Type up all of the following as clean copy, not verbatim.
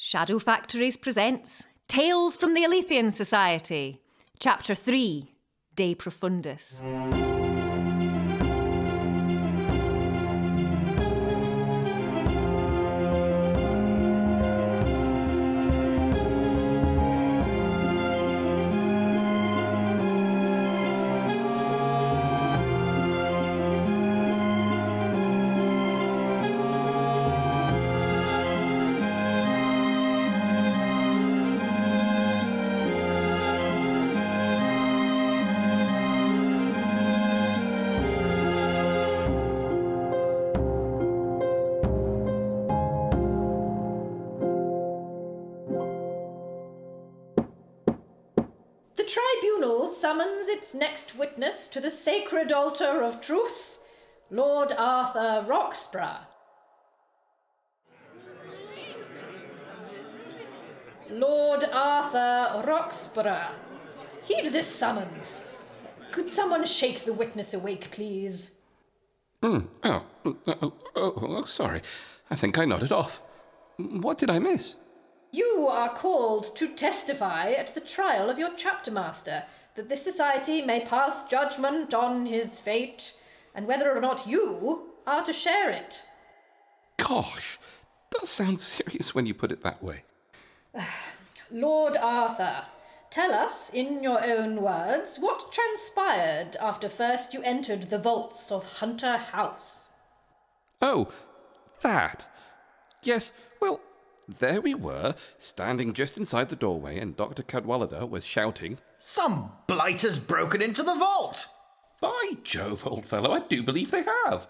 Shadow Factories presents Tales from the Alethean Society, Chapter 3, De Profundis. The tribunal summons its next witness to the sacred altar of truth, Lord Arthur Roxburgh. Lord Arthur Roxburgh, heed this summons. Could someone shake the witness awake, please? Sorry. I think I nodded off. What did I miss? You are called to testify at the trial of your chapter master, that this society may pass judgment on his fate, and whether or not you are to share it. Gosh, that sounds serious when you put it that way. Lord Arthur, tell us, in your own words, what transpired after first you entered the vaults of Hunter House. Oh, that. Yes, well, there we were, standing just inside the doorway, and Dr. Cadwallader was shouting, "Some blight has broken into the vault!" "By Jove, old fellow, I do believe they have."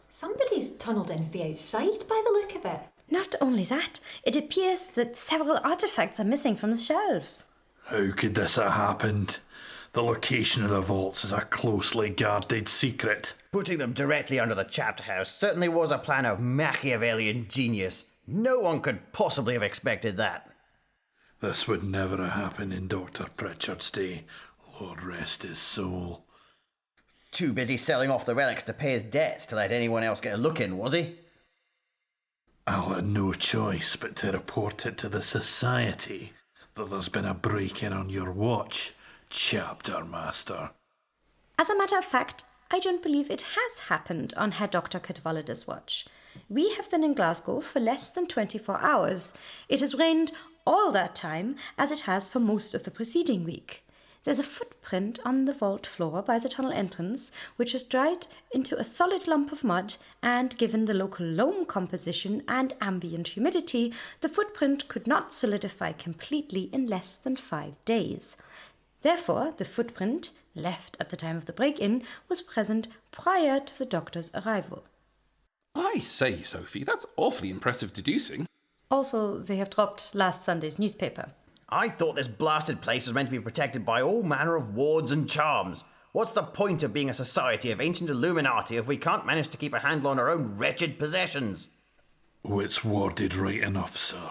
Somebody's tunnelled in from outside by the look of it. Not only that, it appears that several artifacts are missing from the shelves. How could this have happened? The location of the vaults is a closely guarded secret. Putting them directly under the chapter house certainly was a plan of Machiavellian genius. No one could possibly have expected that. This would never have happened in Dr. Pritchard's day. Lord rest his soul. Too busy selling off the relics to pay his debts to let anyone else get a look in, was he? I'll have no choice but to report it to the Society that there's been a break-in on your watch, Chapter Master. As a matter of fact, I don't believe it has happened on Herr Dr. Cadwallader's watch. We have been in Glasgow for less than 24 hours. It has rained all that time, as it has for most of the preceding week. There's a footprint on the vault floor by the tunnel entrance, which has dried into a solid lump of mud, and given the local loam composition and ambient humidity, the footprint could not solidify completely in less than 5 days. Therefore, the footprint, left at the time of the break-in, was present prior to the doctor's arrival. I say, Sophie, that's awfully impressive deducing. Also, they have dropped last Sunday's newspaper. I thought this blasted place was meant to be protected by all manner of wards and charms. What's the point of being a society of ancient Illuminati if we can't manage to keep a handle on our own wretched possessions? Oh, it's worded right enough, sir.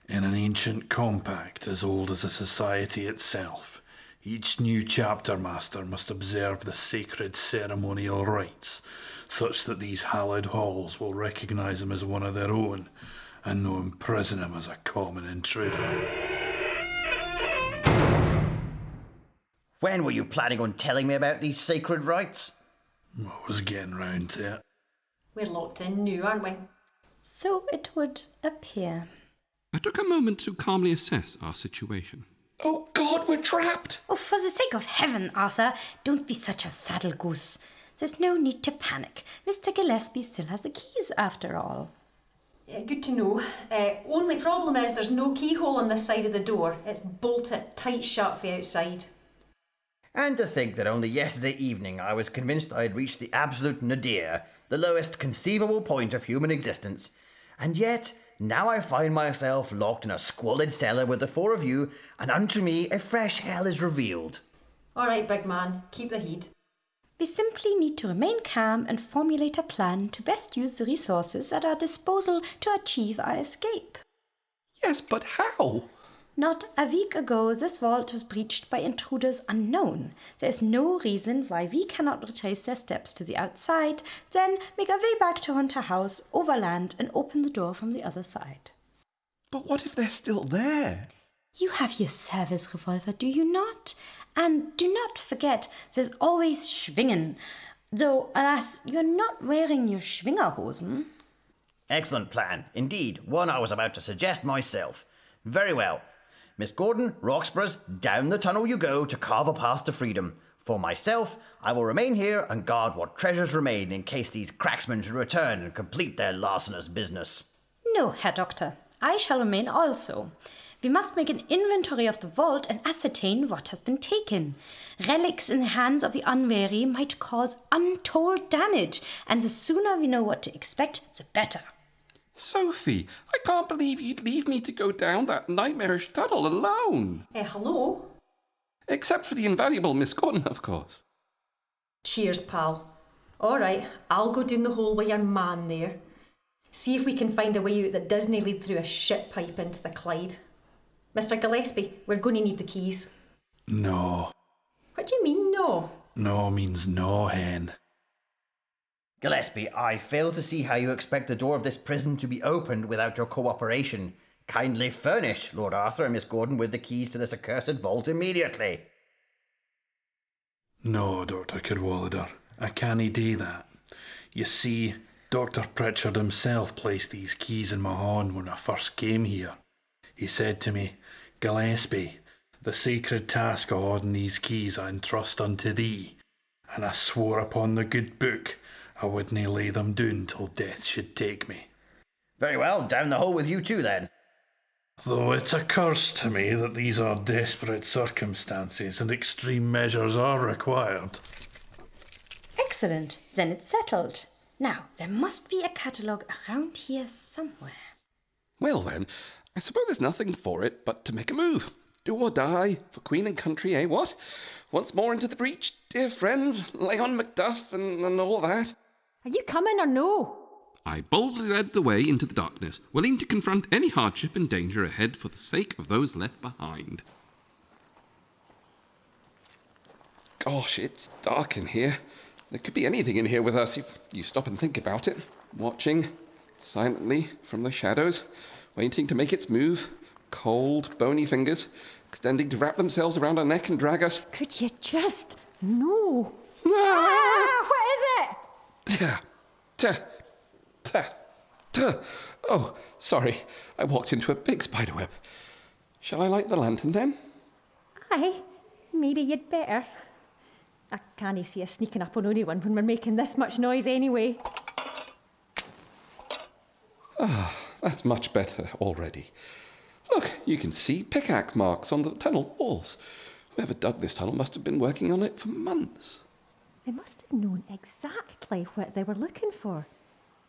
In an ancient compact as old as the Society itself, each new chapter master must observe the sacred ceremonial rites, such that these hallowed halls will recognise him as one of their own, and no imprison him as a common intruder. When were you planning on telling me about these sacred rites? I was getting round to it. We're locked in now, aren't we? So it would appear. I took a moment to calmly assess our situation. Oh God, we're trapped! Oh, for the sake of heaven, Arthur, don't be such a saddle goose. There's no need to panic. Mr. Gillespie still has the keys, after all. Good to know. Only problem is there's no keyhole on this side of the door. It's bolted tight shut from outside. And to think that only yesterday evening I was convinced I had reached the absolute nadir, the lowest conceivable point of human existence, and yet now I find myself locked in a squalid cellar with the four of you, and unto me a fresh hell is revealed. All right, big man, keep the heat. We simply need to remain calm and formulate a plan to best use the resources at our disposal to achieve our escape. Yes, but how? Not a week ago, this vault was breached by intruders unknown. There is no reason why we cannot retrace their steps to the outside, then make our way back to Hunter House, overland, and open the door from the other side. But what if they're still there? You have your service revolver, do you not? And do not forget, there's always Schwingen. Though, alas, you're not wearing your Schwingerhosen. Excellent plan. Indeed, one I was about to suggest myself. Very well. Miss Gordon, Roxburgh's, down the tunnel you go to carve a path to freedom. For myself, I will remain here and guard what treasures remain in case these cracksmen should return and complete their larcenous business. No, Herr Doctor, I shall remain also. We must make an inventory of the vault and ascertain what has been taken. Relics in the hands of the unwary might cause untold damage, and the sooner we know what to expect, the better. Sophie, I can't believe you'd leave me to go down that nightmarish tunnel alone. Hello? Except for the invaluable Miss Gordon, of course. Cheers, pal. All right, I'll go down the hole with your man there. See if we can find a way out that doesn't lead through a shit pipe into the Clyde. Mr. Gillespie, we're going to need the keys. No. What do you mean, no? No means no, hen. Gillespie, I fail to see how you expect the door of this prison to be opened without your cooperation. Kindly furnish Lord Arthur and Miss Gordon with the keys to this accursed vault immediately. No, Dr. Cadwallader, I can't do that. You see, Dr. Pritchard himself placed these keys in my hand when I first came here. He said to me, Gillespie, the sacred task of holding these keys I entrust unto thee, and I swore upon the good book I wouldn't lay them down till death should take me. Very well, down the hole with you too then. Though it occurs to me that these are desperate circumstances and extreme measures are required. Excellent, then it's settled. Now, there must be a catalogue around here somewhere. Well then, I suppose there's nothing for it but to make a move. Do or die, for Queen and country, eh, what? Once more into the breach, dear friends, Leon Macduff and all that. Are you coming or no? I boldly led the way into the darkness, willing to confront any hardship and danger ahead for the sake of those left behind. Gosh, it's dark in here. There could be anything in here with us if you stop and think about it. Watching, silently, from the shadows, waiting to make its move. Cold, bony fingers, extending to wrap themselves around our neck and drag us. Could you just... No. What is it? Oh, sorry. I walked into a big spiderweb. Shall I light the lantern then? Aye, maybe you'd better. I can't see us sneaking up on anyone when we're making this much noise anyway. That's much better already. Look, you can see pickaxe marks on the tunnel walls. Whoever dug this tunnel must have been working on it for months. They must have known exactly what they were looking for.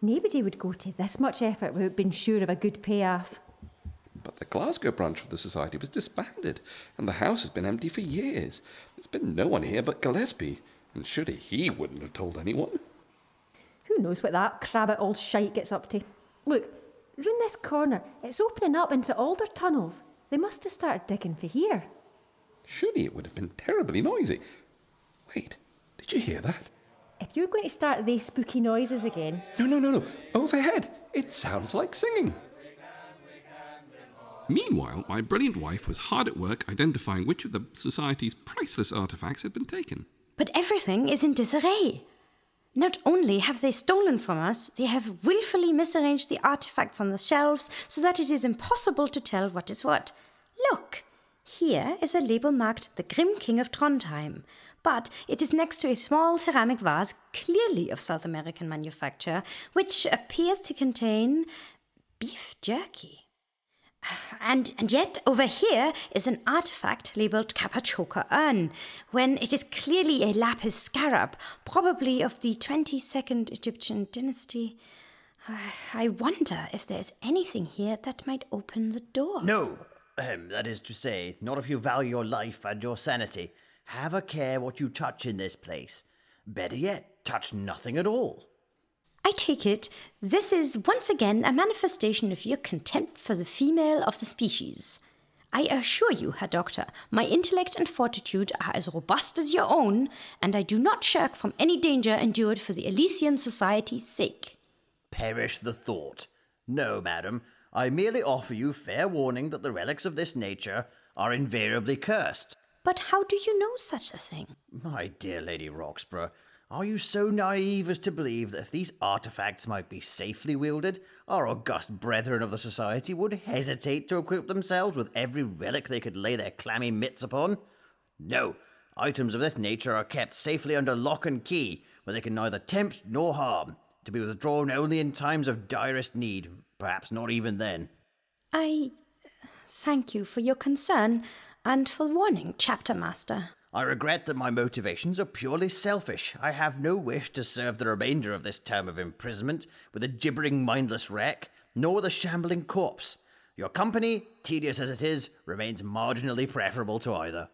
Nobody would go to this much effort without being sure of a good payoff. But the Glasgow branch of the society was disbanded, and the house has been empty for years. There's been no one here but Gillespie, and surely he wouldn't have told anyone. Who knows what that crabbit old shite gets up to? Look, round this corner, it's opening up into Alder tunnels. They must have started digging for here. Surely it would have been terribly noisy. Wait, did you hear that? If you're going to start these spooky noises again... No. Overhead. It sounds like singing. Meanwhile, my brilliant wife was hard at work identifying which of the Society's priceless artifacts had been taken. But everything is in disarray. Not only have they stolen from us, they have willfully misarranged the artifacts on the shelves so that it is impossible to tell what is what. Look, here is a label marked the Grim King of Trondheim, but it is next to a small ceramic vase, clearly of South American manufacture, which appears to contain beef jerky. And yet, over here is an artifact labelled Capachoca urn, when it is clearly a lapis scarab, probably of the 22nd Egyptian dynasty. I wonder if there's anything here that might open the door. No, that is to say, not if you value your life and your sanity. Have a care what you touch in this place. Better yet, touch nothing at all. I take it this is once again a manifestation of your contempt for the female of the species. I assure you, Herr Doctor, my intellect and fortitude are as robust as your own, and I do not shirk from any danger endured for the Elysian Society's sake. Perish the thought. No, madam, I merely offer you fair warning that the relics of this nature are invariably cursed. But how do you know such a thing? My dear Lady Roxburgh, are you so naive as to believe that if these artifacts might be safely wielded, our august brethren of the Society would hesitate to equip themselves with every relic they could lay their clammy mitts upon? No, items of this nature are kept safely under lock and key, where they can neither tempt nor harm, to be withdrawn only in times of direst need, perhaps not even then. I thank you for your concern and for warning, Chapter Master. I regret that my motivations are purely selfish. I have no wish to serve the remainder of this term of imprisonment with a gibbering mindless wreck, nor with a shambling corpse. Your company, tedious as it is, remains marginally preferable to either.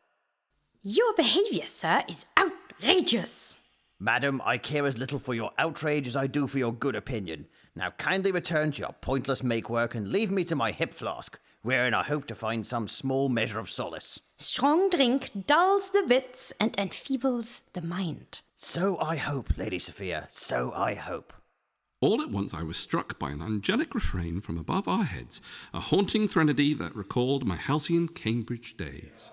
Your behavior, sir, is outrageous. Madam, I care as little for your outrage as I do for your good opinion. Now kindly return to your pointless make-work and leave me to my hip flask, wherein I hope to find some small measure of solace. Strong drink dulls the wits and enfeebles the mind. So I hope, Lady Sophia, so I hope. All at once I was struck by an angelic refrain from above our heads, a haunting threnody that recalled my halcyon Cambridge days.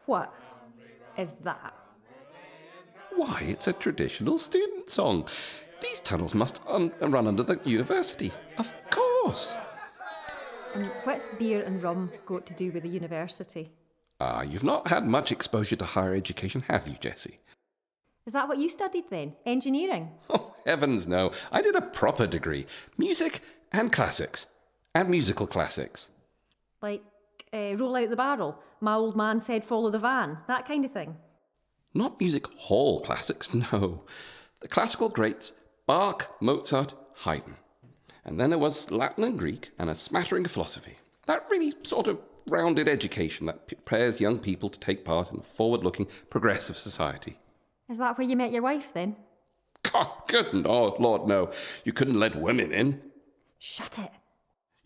What is that? Why, it's a traditional student song. These tunnels must run under the university. Of course. And what's beer and rum got to do with the university? You've not had much exposure to higher education, have you, Jessie? Is that what you studied then? Engineering? Oh, heavens no. I did a proper degree. Music and classics. And musical classics. Like, roll out the barrel, my old man said follow the van, that kind of thing? Not music hall classics, no. The classical greats, Bach, Mozart, Haydn. And then there was Latin and Greek and a smattering of philosophy. That really sort of rounded education that prepares young people to take part in a forward-looking, progressive society. Is that where you met your wife, then? God, good Lord, no. You couldn't let women in. Shut it.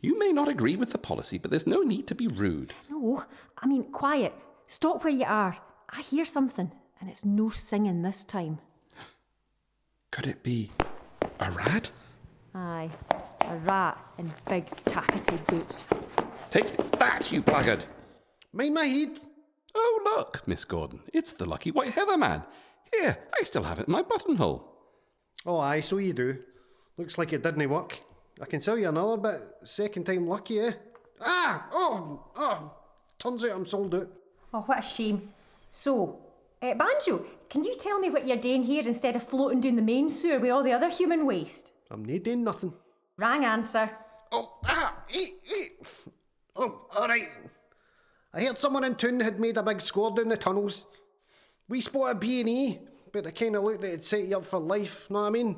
You may not agree with the policy, but there's no need to be rude. No, I mean, quiet. Stop where you are. I hear something, and it's no singing this time. Could it be a rat? Aye, a rat in big tackety boots. Take that, you blackguard! Mind my head. Oh, look, Miss Gordon, it's the lucky white heather man. Here, I still have it in my buttonhole. Oh, aye, so you do. Looks like it didn't work. I can sell you another bit. Second time lucky, eh? Turns out I'm sold out. Oh, what a shame. So, Banjo, can you tell me what you're doing here instead of floating down the main sewer with all the other human waste? I'm not doing nothing. Wrong answer. Oh, all right. I heard someone in town had made a big score down the tunnels. We spotted B&E, but it kind of looked like it'd set you up for life, know what I mean?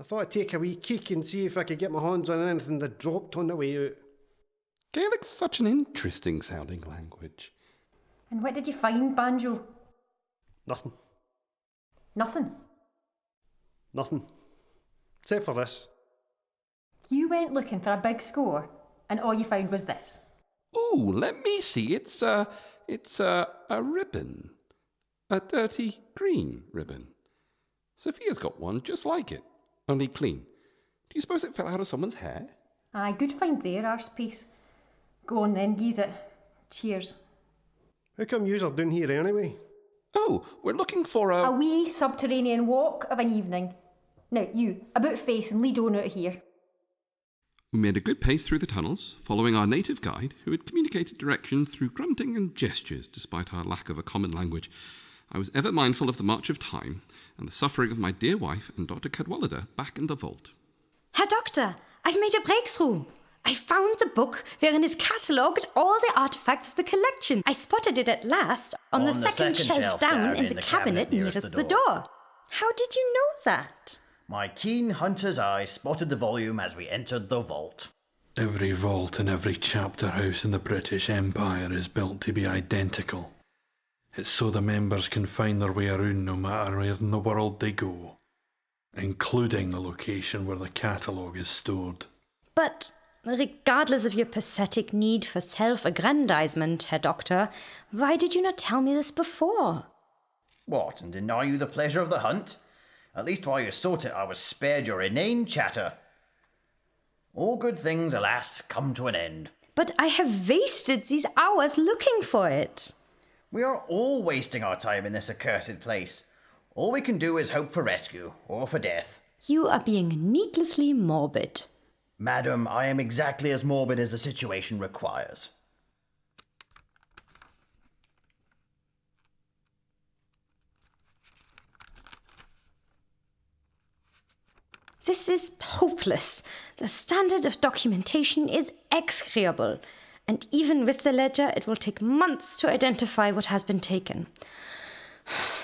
I thought I'd take a wee kick and see if I could get my hands on anything that dropped on the way out. Gaelic's such an interesting sounding language. And what did you find, Banjo? Nothing. Nothing. Nothing. Except for this. You went looking for a big score, and all you found was this. Ooh, let me see. It's a ribbon. A dirty green ribbon. Sophia's got one just like it, only clean. Do you suppose it fell out of someone's hair? Aye, good find there, arse piece. Go on then, use it. Cheers. How come yous are down here anyway? Oh, we're looking for a... A wee subterranean walk of an evening. Now, you, about face and lead on out of here. We made a good pace through the tunnels, following our native guide, who had communicated directions through grunting and gestures, despite our lack of a common language. I was ever mindful of the march of time, and the suffering of my dear wife and Dr. Cadwallader back in the vault. Herr Doctor, I've made a breakthrough. I found the book wherein is catalogued all the artifacts of the collection. I spotted it at last on the second shelf down in the cabinet nearest the door. How did you know that? My keen hunter's eye spotted the volume as we entered the vault. Every vault in every chapter house in the British Empire is built to be identical. It's so the members can find their way around no matter where in the world they go, including the location where the catalogue is stored. But regardless of your pathetic need for self-aggrandizement, Herr Doctor, why did you not tell me this before? What, and deny you the pleasure of the hunt? At least while you sought it, I was spared your inane chatter. All good things, alas, come to an end. But I have wasted these hours looking for it. We are all wasting our time in this accursed place. All we can do is hope for rescue, or for death. You are being needlessly morbid. Madam, I am exactly as morbid as the situation requires. This is hopeless. The standard of documentation is execrable, and even with the ledger, it will take months to identify what has been taken.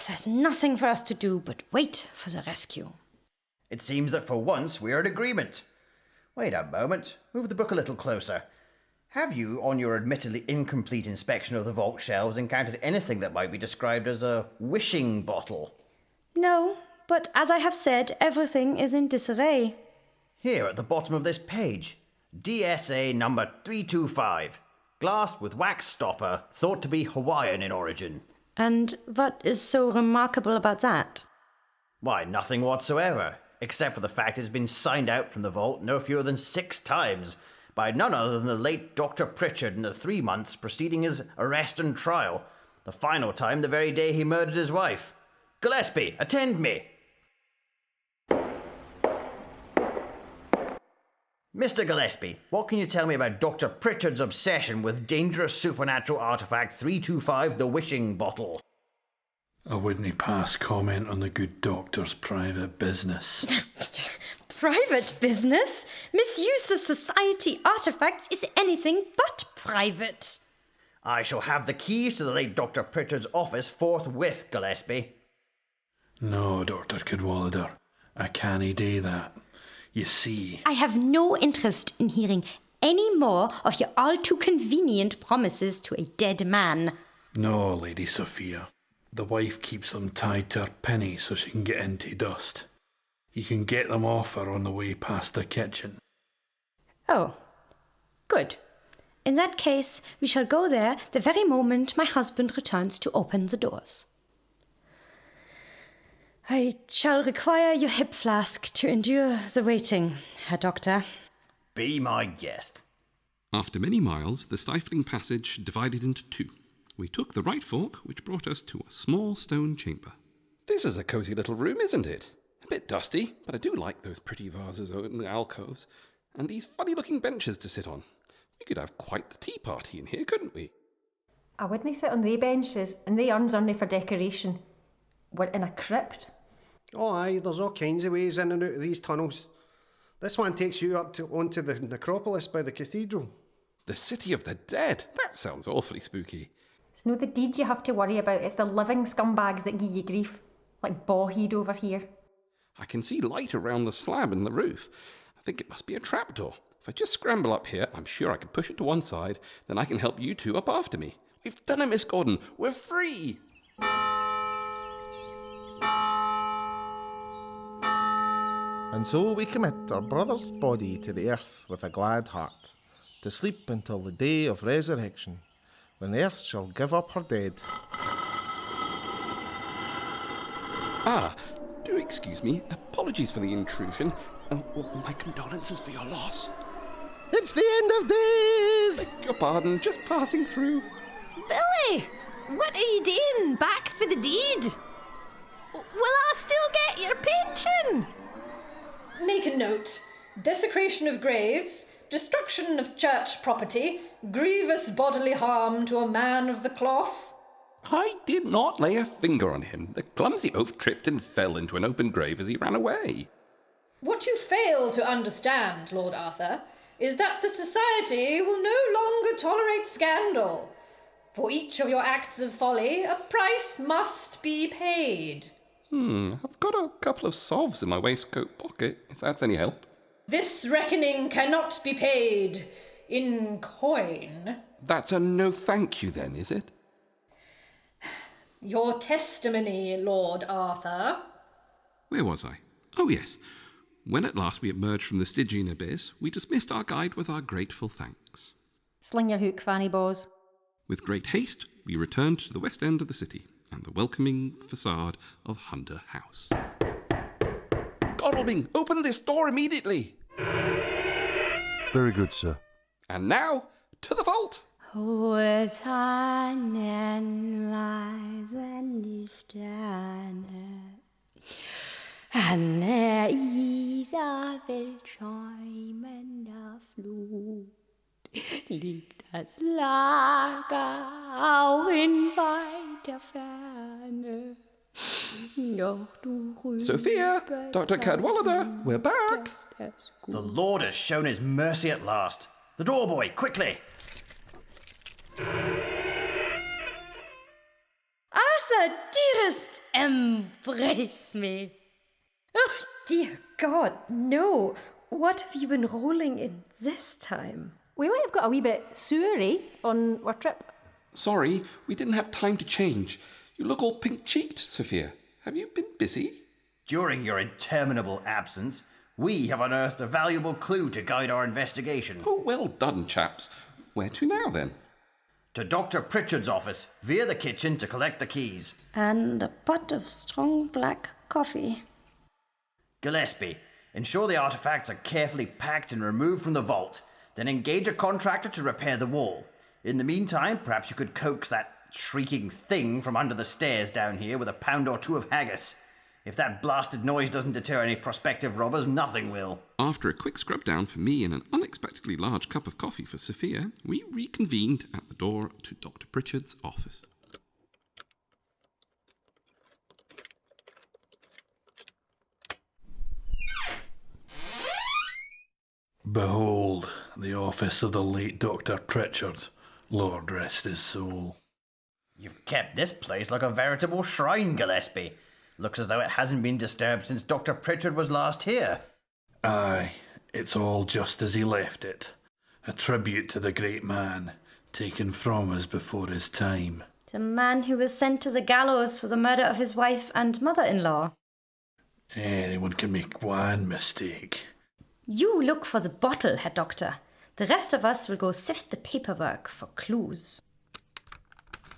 There's nothing for us to do but wait for the rescue. It seems that for once we are in agreement. Wait a moment. Move the book a little closer. Have you, on your admittedly incomplete inspection of the vault shelves, encountered anything that might be described as a wishing bottle? No, but as I have said, everything is in disarray. Here at the bottom of this page. DSA number 325. Glass with wax stopper, thought to be Hawaiian in origin. And what is so remarkable about that? Why, nothing whatsoever, except for the fact it has been signed out from the vault no fewer than 6 times by none other than the late Dr. Pritchard in the 3 months preceding his arrest and trial, the final time the very day he murdered his wife. Gillespie, attend me! Mr. Gillespie, what can you tell me about Dr. Pritchard's obsession with dangerous supernatural artifact 325, the wishing bottle? I wouldn't pass comment on the good doctor's private business. Private business? Misuse of society artifacts is anything but private. I shall have the keys to the late Dr. Pritchard's office forthwith, Gillespie. No, Dr. Cadwallader, I can't do that. You see... I have no interest in hearing any more of your all-too-convenient promises to a dead man. No, Lady Sophia. The wife keeps them tied to her penny so she can get into dust. You can get them off her on the way past the kitchen. Oh, good. In that case, we shall go there the very moment my husband returns to open the doors. I shall require your hip flask to endure the waiting, Herr Doctor. Be my guest. After many miles, the stifling passage divided into 2. We took the right fork, which brought us to a small stone chamber. This is a cosy little room, isn't it? A bit dusty, but I do like those pretty vases in the alcoves, and these funny-looking benches to sit on. We could have quite the tea party in here, couldn't we? I wouldn't sit on they benches, and they urns only for decoration. We're in a crypt. Oh aye, there's all kinds of ways in and out of these tunnels. This one takes you up onto the necropolis by the cathedral. The City of the Dead? That sounds awfully spooky. It's no the deed you have to worry about, it's the living scumbags that give you grief. Like Bawheed over here. I can see light around the slab in the roof. I think it must be a trapdoor. If I just scramble up here, I'm sure I can push it to one side, then I can help you two up after me. We've done it, Miss Gordon. We're free! And so we commit our brother's body to the earth with a glad heart, to sleep until the day of resurrection, when the earth shall give up her dead. Ah, do excuse me. Apologies for the intrusion. My condolences for your loss. It's the end of days! Beg your pardon, just passing through. Billy! What are you doing? Back for the deed? Will I still get your pension? Make a note. Desecration of graves, destruction of church property, grievous bodily harm to a man of the cloth. I did not lay a finger on him. The clumsy oaf tripped and fell into an open grave as he ran away. What you fail to understand, Lord Arthur, is that the society will no longer tolerate scandal. For each of your acts of folly, a price must be paid. I've got a couple of sovs in my waistcoat pocket, if that's any help. This reckoning cannot be paid in coin. That's a no thank you then, is it? Your testimony, Lord Arthur. Where was I? Oh, yes. when at last we emerged from the Stygian abyss, we dismissed our guide with our grateful thanks. Sling your hook, Fanny Boz. With great haste, we returned to the west end of the city and the welcoming facade of Hunter House. Godalming, open this door immediately! Very good, sir. And now, to the vault! Hohe Tannenweisen die Sterne, an der Isar schäumender Flut liegt das Lager auch in weiter Ferne. Doch du Sophia, Dr. Cadwallader, we're back! The Lord has shown his mercy at last. The door boy, quickly! Arthur, dearest, embrace me. Oh, dear God, no. What have you been rolling in this time? We might have got a wee bit sewery on our trip. Sorry, we didn't have time to change. You look all pink-cheeked, Sophia. Have you been busy? During your interminable absence, we have unearthed a valuable clue to guide our investigation. Oh, well done, chaps. Where to now, then? To Dr. Pritchard's office, via the kitchen to collect the keys. And a pot of strong black coffee. Gillespie, ensure the artifacts are carefully packed and removed from the vault. Then engage a contractor to repair the wall. In the meantime, perhaps you could coax that shrieking thing from under the stairs down here with a pound or two of haggis. If that blasted noise doesn't deter any prospective robbers, nothing will. After a quick scrub down for me and an unexpectedly large cup of coffee for Sophia, we reconvened at the door to Dr. Pritchard's office. Behold, the office of the late Dr. Pritchard. Lord rest his soul. You've kept this place like a veritable shrine, Gillespie. Looks as though it hasn't been disturbed since Dr. Pritchard was last here. Aye, it's all just as he left it. A tribute to the great man, taken from us before his time. The man who was sent to the gallows for the murder of his wife and mother-in-law. Anyone can make one mistake. You look for the bottle, Herr Doctor. The rest of us will go sift the paperwork for clues.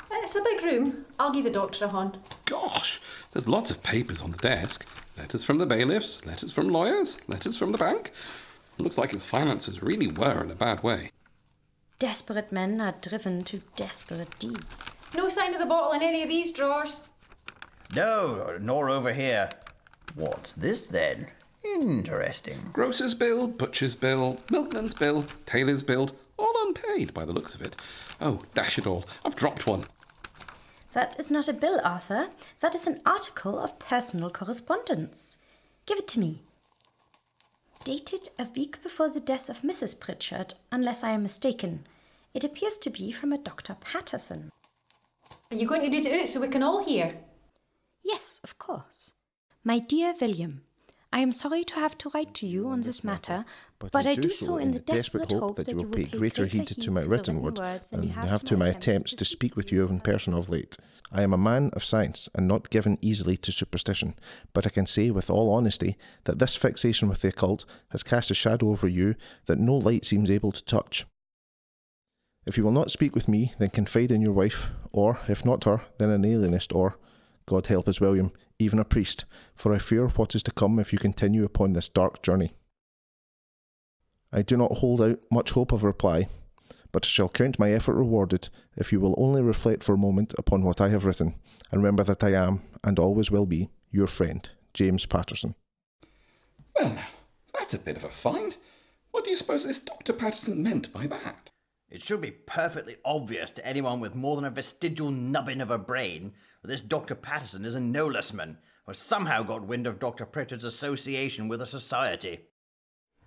It's a big room. I'll give the doctor a hand. Gosh, there's lots of papers on the desk. Letters from the bailiffs, letters from lawyers, letters from the bank. It looks like his finances really were in a bad way. Desperate men are driven to desperate deeds. No sign of the bottle in any of these drawers. No, nor over here. What's this then? Interesting. Grocer's bill, butcher's bill, milkman's bill, tailor's bill, all unpaid by the looks of it. Oh, dash it all, I've dropped one. That is not a bill, Arthur. That is an article of personal correspondence. Give it to me. Dated a week before the death of Mrs. Pritchard, unless I am mistaken. It appears to be from a Dr. Patterson. Are you going to read it out so we can all hear? Yes, of course. My dear William, I am sorry to have to write to you on this matter, but I do so in the desperate hope that you will pay greater heed to my written word than you have to my attempts to speak with you in person of late. I am a man of science and not given easily to superstition, but I can say with all honesty that this fixation with the occult has cast a shadow over you that no light seems able to touch. If you will not speak with me, then confide in your wife, or, if not her, then an alienist, or, God help us, William, even a priest, for I fear what is to come if you continue upon this dark journey. I do not hold out much hope of a reply, but I shall count my effort rewarded if you will only reflect for a moment upon what I have written, and remember that I am, and always will be, your friend, James Patterson. Well now, that's a bit of a find. What do you suppose this Dr. Patterson meant by that? It should be perfectly obvious to anyone with more than a vestigial nubbin of a brain that this Dr. Patterson is a Nolusman, who has somehow got wind of Dr. Pritchard's association with the society.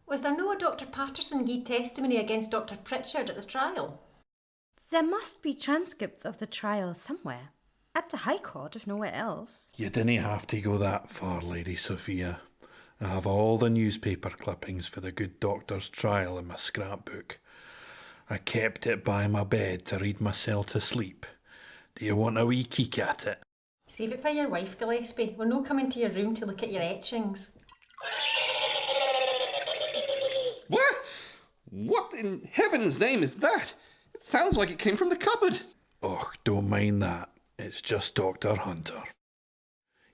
Was there no Dr. Patterson gave testimony against Dr. Pritchard at the trial? There must be transcripts of the trial somewhere. At the High Court, if nowhere else. You didn't have to go that far, Lady Sophia. I have all the newspaper clippings for the good doctor's trial in my scrapbook. I kept it by my bed to read myself to sleep. Do you want a wee keek at it? Save it for your wife, Gillespie. We're no coming to your room to look at your etchings. What in heaven's name is that? It sounds like it came from the cupboard. Och, don't mind that. It's just Dr. Hunter.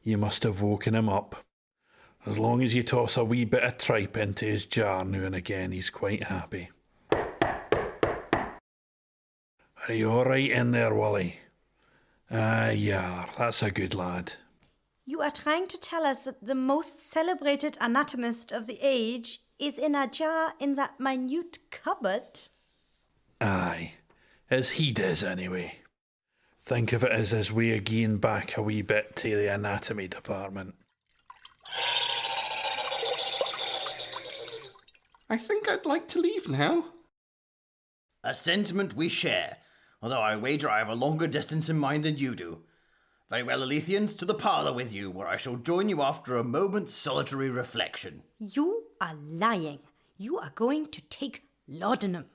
You must have woken him up. As long as you toss a wee bit of tripe into his jar now and again, he's quite happy. Are you all right in there, Wally? Yeah, that's a good lad. You are trying to tell us that the most celebrated anatomist of the age is in a jar in that minute cupboard? Aye, as he does anyway. Think of it as his way of giving back a wee bit to the anatomy department. I think I'd like to leave now. A sentiment we share, although I wager I have a longer distance in mind than you do. Very well, Alethians, to the parlour with you, where I shall join you after a moment's solitary reflection. You are lying. You are going to take laudanum.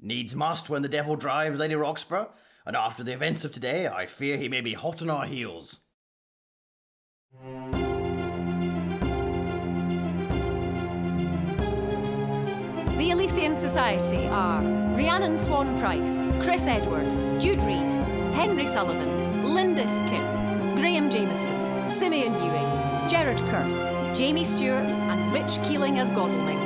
Needs must when the devil drives, Lady Roxburgh, and after the events of today, I fear he may be hot on our heels. The Alethian Society are Rhiannon Swan-Price, Chris Edwards, Jude Reed, Henry Sullivan, Lindis Kim, Graham Jameson, Simeon Ewing, Gerard Kurth, Jamie Stewart and Rich Keeling as Godalming.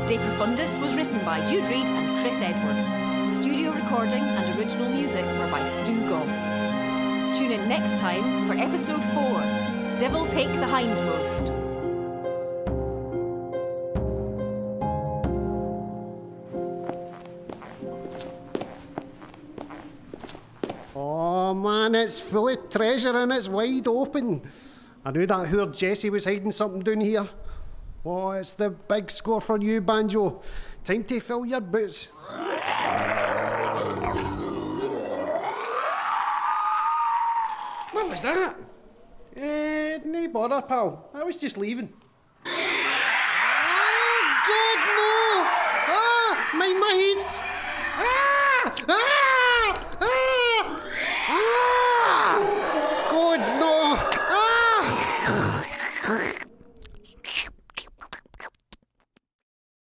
De Profundis was written by Jude Reed and Chris Edwards. Studio recording and original music were by Stu Goff. Tune in next time for episode 4, Devil Take the Hindmost. Oh man, it's full of treasure and it's wide open. I knew that hoor Jessie was hiding something down here. Oh, it's the big score for you, Banjo. Time to fill your boots. What was that? No bother, pal. I was just leaving. Oh, God, no! Ah, my head!